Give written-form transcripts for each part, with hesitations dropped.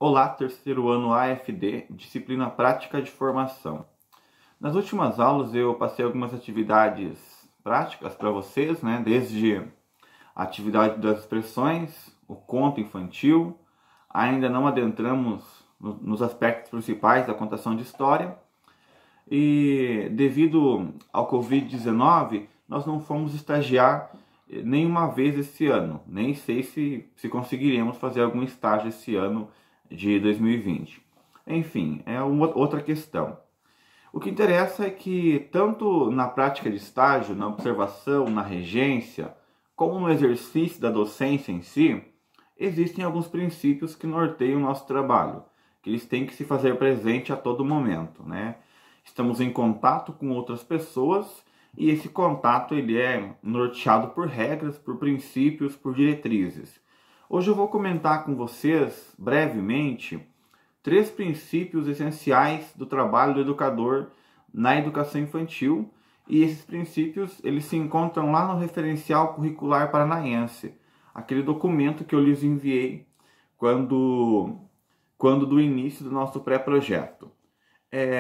Olá, terceiro ano AFD, disciplina prática de formação. Nas últimas aulas eu passei algumas atividades práticas para vocês, desde a atividade das expressões, o conto infantil, ainda não adentramos nos aspectos principais da contação de história, e devido ao Covid-19, nós não fomos estagiar nenhuma vez esse ano. Nem sei se conseguiremos fazer algum estágio esse ano de 2020. Enfim, é outra questão. O que interessa é que tanto na prática de estágio, na observação, na regência, como no exercício da docência em si, existem alguns princípios que norteiam o nosso trabalho, que eles têm que se fazer presente a todo momento, Estamos em contato com outras pessoas e esse contato ele é norteado por regras, por princípios, por diretrizes. Hoje eu vou comentar com vocês, brevemente, 3 princípios essenciais do trabalho do educador na educação infantil, e esses princípios eles se encontram lá no referencial curricular paranaense, aquele documento que eu lhes enviei quando do início do nosso pré-projeto.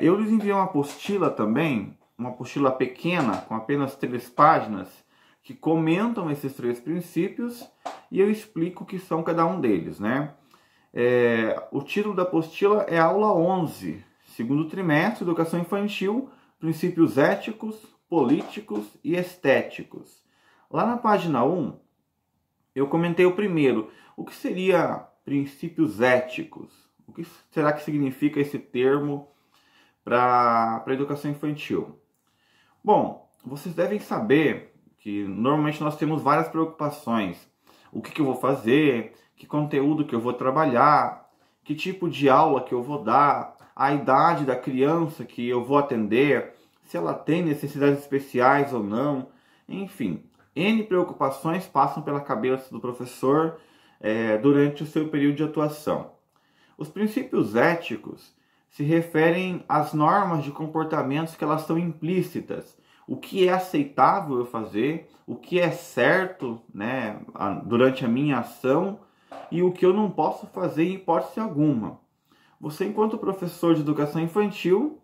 Eu lhes enviei uma apostila também, uma apostila pequena, com apenas 3 páginas, que comentam esses 3 princípios e eu explico o que são cada um deles, O título da apostila é Aula 11, segundo trimestre, Educação Infantil, Princípios Éticos, Políticos e Estéticos. Lá na página 1, eu comentei o primeiro. O que seria princípios éticos? O que será que significa esse termo para a educação infantil? Bom, vocês devem saber que normalmente nós temos várias preocupações. O que eu vou fazer, que conteúdo que eu vou trabalhar, que tipo de aula que eu vou dar, a idade da criança que eu vou atender, se ela tem necessidades especiais ou não. Enfim, N preocupações passam pela cabeça do professor durante o seu período de atuação. Os princípios éticos se referem às normas de comportamentos que elas são implícitas. O que é aceitável eu fazer, o que é certo durante a minha ação e o que eu não posso fazer em hipótese alguma. Você, enquanto professor de educação infantil,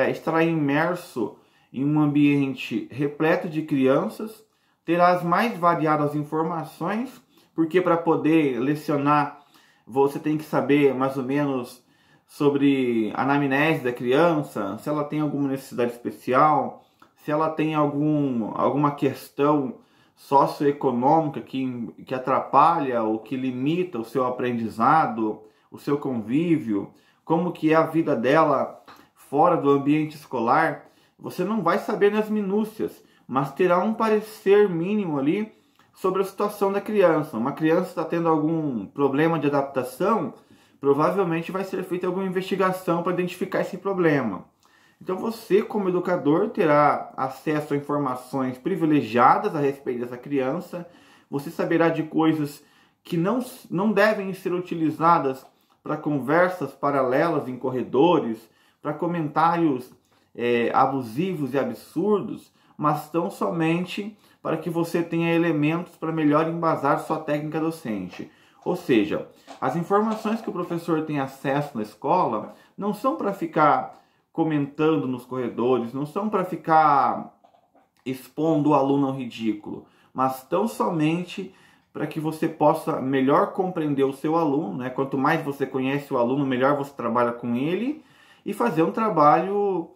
estará imerso em um ambiente repleto de crianças, terá as mais variadas informações, porque para poder lecionar você tem que saber mais ou menos sobre a anamnese da criança, se ela tem alguma necessidade especial, se ela tem alguma questão socioeconômica que atrapalha ou que limita o seu aprendizado, o seu convívio, como que é a vida dela fora do ambiente escolar. Você não vai saber nas minúcias, mas terá um parecer mínimo ali sobre a situação da criança. Uma criança está tendo algum problema de adaptação, provavelmente vai ser feita alguma investigação para identificar esse problema. Então você, como educador, terá acesso a informações privilegiadas a respeito dessa criança. Você saberá de coisas que não devem ser utilizadas para conversas paralelas em corredores, para comentários abusivos e absurdos, mas tão somente para que você tenha elementos para melhor embasar sua técnica docente. Ou seja, as informações que o professor tem acesso na escola não são para ficar comentando nos corredores, não são para ficar expondo o aluno ao ridículo, mas tão somente para que você possa melhor compreender o seu aluno, Quanto mais você conhece o aluno, melhor você trabalha com ele e fazer um trabalho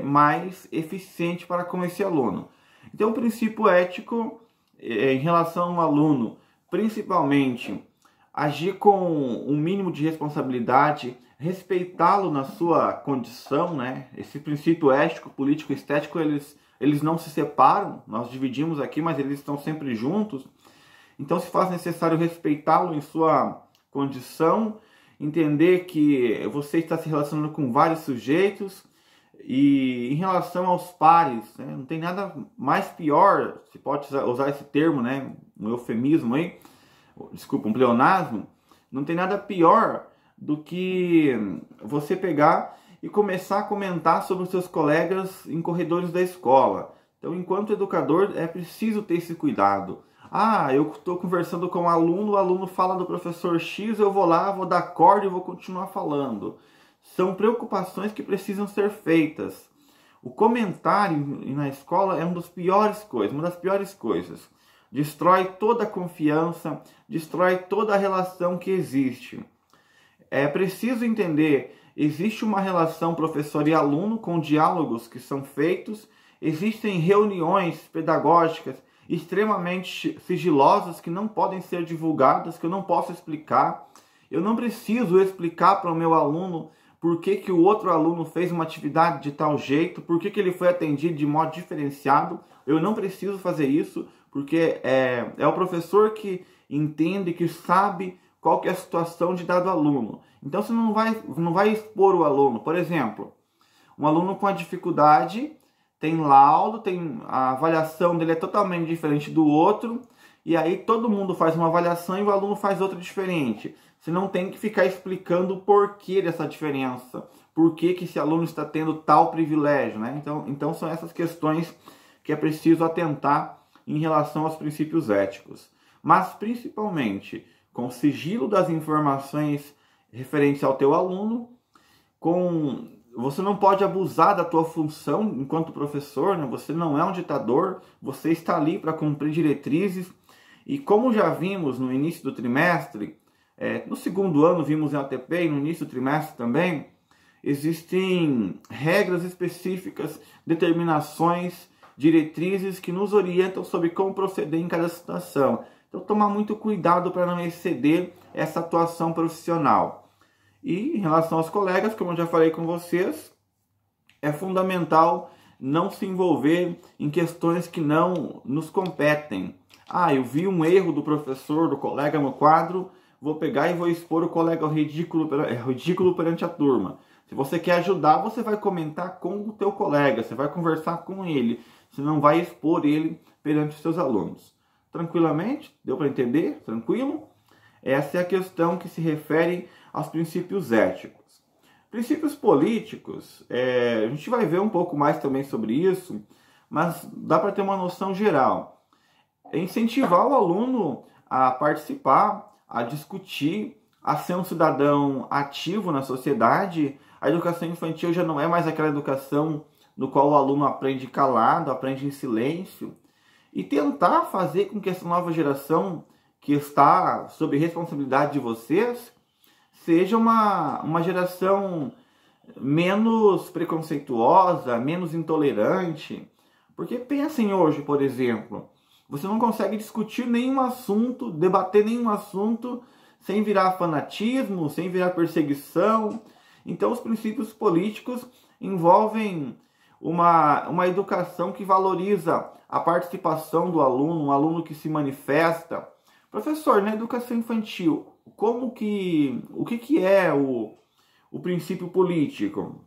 mais eficiente para com esse aluno. Então, o princípio ético em relação ao aluno, principalmente, agir com um mínimo de responsabilidade, respeitá-lo na sua condição, Esse princípio ético, político e estético, eles não se separam, nós dividimos aqui, mas eles estão sempre juntos. Então, se faz necessário respeitá-lo em sua condição, entender que você está se relacionando com vários sujeitos, e em relação aos pares, não tem nada mais pior, se pode usar esse termo, um eufemismo aí, desculpa, um pleonasmo, não tem nada pior do que você pegar e começar a comentar sobre os seus colegas em corredores da escola. Então, enquanto educador, é preciso ter esse cuidado. Ah, eu estou conversando com o aluno fala do professor X, eu vou lá, vou dar corda e vou continuar falando. São preocupações que precisam ser feitas. O comentário na escola é uma das piores coisas. Destrói toda a confiança, destrói toda a relação que existe. É preciso entender, existe uma relação professor e aluno com diálogos que são feitos, existem reuniões pedagógicas extremamente sigilosas que não podem ser divulgadas, que eu não posso explicar. Eu não preciso explicar para o meu aluno por que o outro aluno fez uma atividade de tal jeito, por que ele foi atendido de modo diferenciado. Eu não preciso fazer isso, porque é o professor que entende, que sabe qual que é a situação de dado aluno. Então você não vai expor o aluno. Por exemplo, um aluno com a dificuldade tem laudo, a avaliação dele é totalmente diferente do outro, e aí todo mundo faz uma avaliação e o aluno faz outra diferente. Você não tem que ficar explicando o porquê dessa diferença, por que esse aluno está tendo tal privilégio, né? Então são essas questões que é preciso atentar em relação aos princípios éticos. Mas principalmente com o sigilo das informações referentes ao teu aluno, você não pode abusar da tua função enquanto professor, né? Você não é um ditador, você está ali para cumprir diretrizes. E como já vimos no início do trimestre, no segundo ano vimos em ATP e no início do trimestre também, existem regras específicas, determinações, diretrizes que nos orientam sobre como proceder em cada situação. Então tomar muito cuidado para não exceder essa atuação profissional. E em relação aos colegas, como eu já falei com vocês, é fundamental não se envolver em questões que não nos competem. Ah, eu vi um erro do professor, do colega no quadro, vou pegar e vou expor o colega ao ridículo perante a turma. Se você quer ajudar, você vai comentar com o teu colega, você vai conversar com ele, você não vai expor ele perante os seus alunos. Tranquilamente? Deu para entender? Tranquilo? Essa é a questão que se refere aos princípios éticos. Princípios políticos, a gente vai ver um pouco mais também sobre isso, mas dá para ter uma noção geral. É incentivar o aluno a participar, a discutir, a ser um cidadão ativo na sociedade. A educação infantil já não é mais aquela educação no qual o aluno aprende calado, aprende em silêncio. E tentar fazer com que essa nova geração que está sob responsabilidade de vocês seja uma geração menos preconceituosa, menos intolerante. Porque pensem hoje, por exemplo, você não consegue discutir nenhum assunto, debater nenhum assunto sem virar fanatismo, sem virar perseguição. Então os princípios políticos envolvem uma educação que valoriza a participação do aluno, um aluno que se manifesta. Professor, na educação infantil, o que é o princípio político?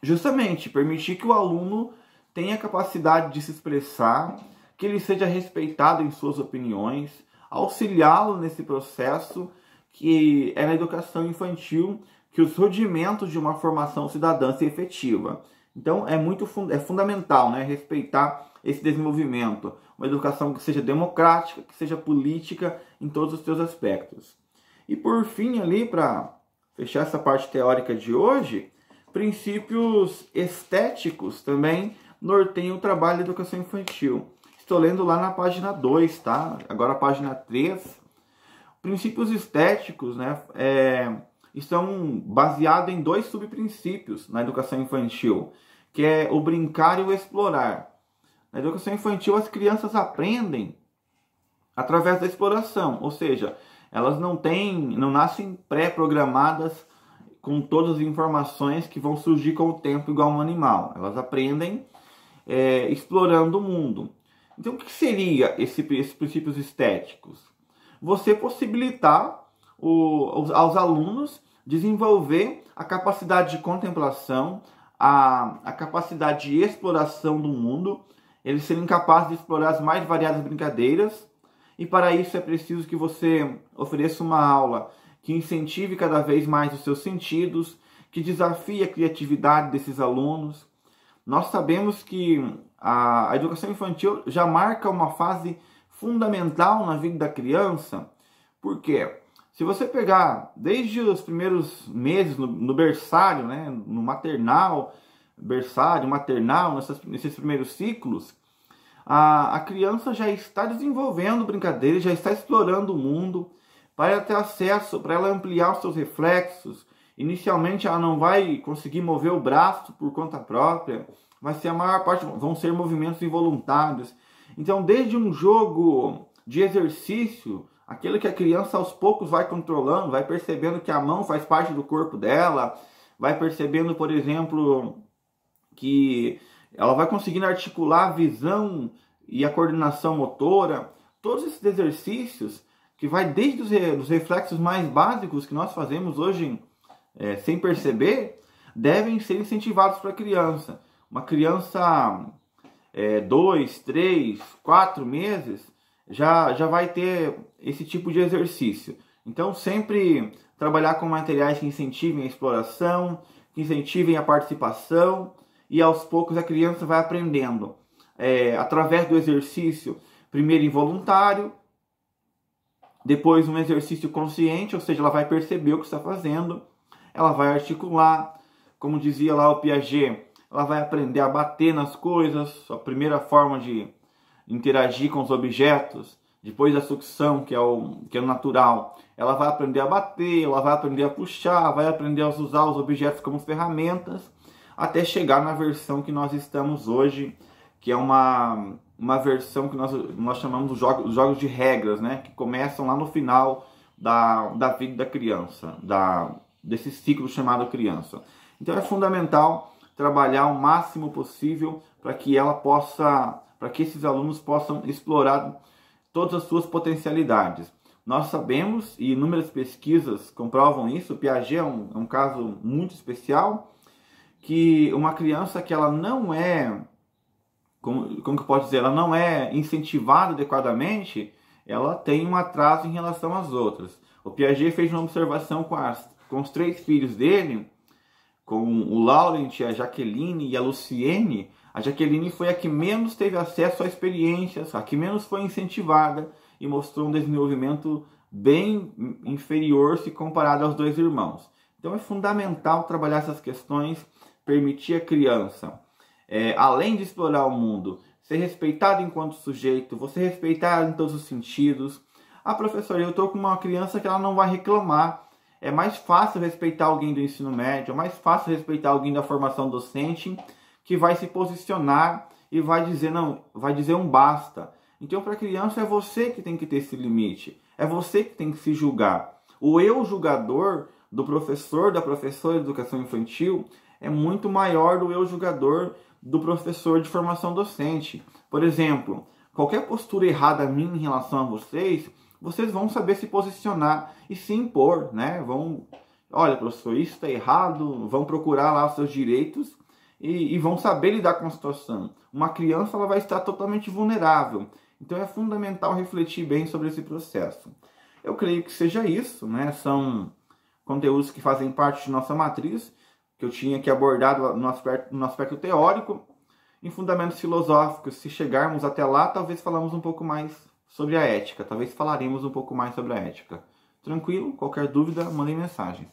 Justamente permitir que o aluno tenha capacidade de se expressar, que ele seja respeitado em suas opiniões, auxiliá-lo nesse processo que é na educação infantil que os rudimentos de uma formação cidadã se efetiva. Então é fundamental, né, respeitar esse desenvolvimento, uma educação que seja democrática, que seja política em todos os seus aspectos. E por fim, ali, para fechar essa parte teórica de hoje, princípios estéticos também norteiam o trabalho da educação infantil. Estou lendo lá na página 2, tá? Agora a página 3. Princípios estéticos, né, estão baseados em 2 subprincípios na educação infantil, que é o brincar e o explorar. Na educação infantil, as crianças aprendem através da exploração, ou seja, elas não nascem pré-programadas com todas as informações que vão surgir com o tempo igual um animal. Elas aprendem explorando o mundo. Então, o que seria esses princípios estéticos? Você possibilitar aos alunos desenvolver a capacidade de contemplação, a capacidade de exploração do mundo, eles serem capazes de explorar as mais variadas brincadeiras, e para isso é preciso que você ofereça uma aula que incentive cada vez mais os seus sentidos, que desafie a criatividade desses alunos. Nós sabemos que a educação infantil já marca uma fase fundamental na vida da criança. Por quê? Se você pegar desde os primeiros meses no berçário, né, no maternal, berçário, maternal, nesses primeiros ciclos, a criança já está desenvolvendo brincadeiras, já está explorando o mundo, para ela ter acesso, para ela ampliar os seus reflexos. Inicialmente ela não vai conseguir mover o braço por conta própria, vai ser a maior parte, vão ser movimentos involuntários. Então, desde um jogo de exercício, aquilo que a criança aos poucos vai controlando, vai percebendo que a mão faz parte do corpo dela, vai percebendo, por exemplo, que ela vai conseguindo articular a visão e a coordenação motora. Todos esses exercícios, que vai desde os reflexos mais básicos que nós fazemos hoje sem perceber, devem ser incentivados para a criança. Uma criança 2, 3, 4 meses já vai ter esse tipo de exercício. Então, sempre trabalhar com materiais que incentivem a exploração, que incentivem a participação, e aos poucos a criança vai aprendendo através do exercício, primeiro involuntário, depois um exercício consciente, ou seja, ela vai perceber o que está fazendo, ela vai articular, como dizia lá o Piaget, ela vai aprender a bater nas coisas, a primeira forma de interagir com os objetos, depois da sucção, que é o natural, ela vai aprender a bater, ela vai aprender a puxar, vai aprender a usar os objetos como ferramentas, até chegar na versão que nós estamos hoje, que é uma versão que nós chamamos de jogos de regras, né? Que começam lá no final da vida da criança, desse ciclo chamado criança. Então é fundamental trabalhar o máximo possível para que esses alunos possam explorar todas as suas potencialidades. Nós sabemos, e inúmeras pesquisas comprovam isso, o Piaget é um caso muito especial, que uma criança que ela não é, como que eu posso dizer, ela não é incentivada adequadamente, ela tem um atraso em relação às outras. O Piaget fez uma observação com os 3 filhos dele, com o Laurent, a Jaqueline e a Luciene. A Jaqueline foi a que menos teve acesso a experiências, a que menos foi incentivada e mostrou um desenvolvimento bem inferior se comparado aos 2 irmãos. Então é fundamental trabalhar essas questões, permitir a criança, além de explorar o mundo, ser respeitado enquanto sujeito, você respeitar em todos os sentidos. Ah, professor, eu estou com uma criança que ela não vai reclamar. É mais fácil respeitar alguém do ensino médio, é mais fácil respeitar alguém da formação docente, que vai se posicionar e vai dizer não, vai dizer um basta. Então, para a criança, é você que tem que ter esse limite, é você que tem que se julgar. O eu julgador do professor, da professora de educação infantil, é muito maior do eu julgador do professor de formação docente. Por exemplo, qualquer postura errada minha em relação a vocês vão saber se posicionar e se impor, né? Olha, professor, isso está errado, vão procurar lá os seus direitos e vão saber lidar com a situação. Uma criança ela vai estar totalmente vulnerável, então é fundamental refletir bem sobre esse processo. Eu creio que seja isso, né? São conteúdos que fazem parte de nossa matriz, que eu tinha aqui abordado no aspecto teórico. Em fundamentos filosóficos, se chegarmos até lá, talvez falamos um pouco mais sobre a ética, talvez falaremos um pouco mais sobre a ética. Tranquilo? Qualquer dúvida, mandem mensagens.